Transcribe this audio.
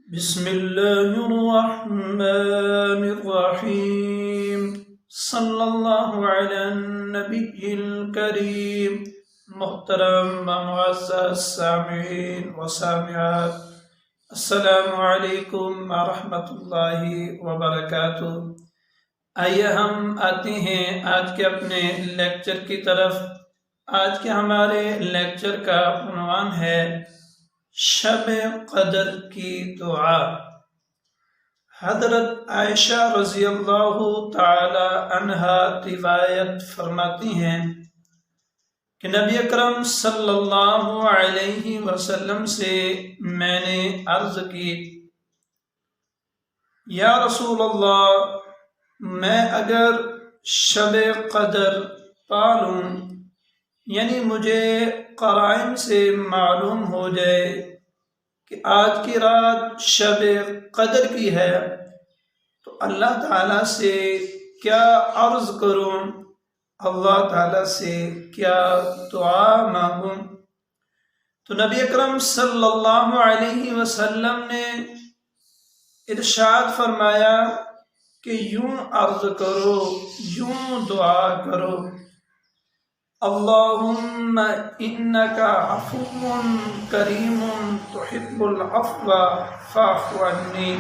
بسم الله الرحمن الرحيم صلی اللہ علی النبی الکریم. محترم و معزز سامعین و سامعات، السلام علیکم ورحمۃ اللہ وبرکاتہ. آئیے ہم آتے ہیں آج کے اپنے لیکچر کی طرف. آج کے ہمارے لیکچر کا عنوان ہے شب قدر کی دعا. حضرت عائشہ رضی اللہ تعالی عنہا روایت فرماتی ہیں کہ نبی اکرم صلی اللہ علیہ وسلم سے میں نے عرض کی، یا رسول اللہ، میں اگر شب قدر پالوں، یعنی مجھے قرائن سے معلوم ہو جائے کہ آج کی رات شب قدر کی ہے، تو اللہ تعالیٰ سے کیا عرض کروں، اللہ تعالیٰ سے کیا دعا مانگوں؟ تو نبی اکرم صلی اللہ علیہ وسلم نے ارشاد فرمایا کہ یوں عرض کرو، یوں دعا کرو، اللہم انکا عفو کریم تحب العفو فاعف عنی.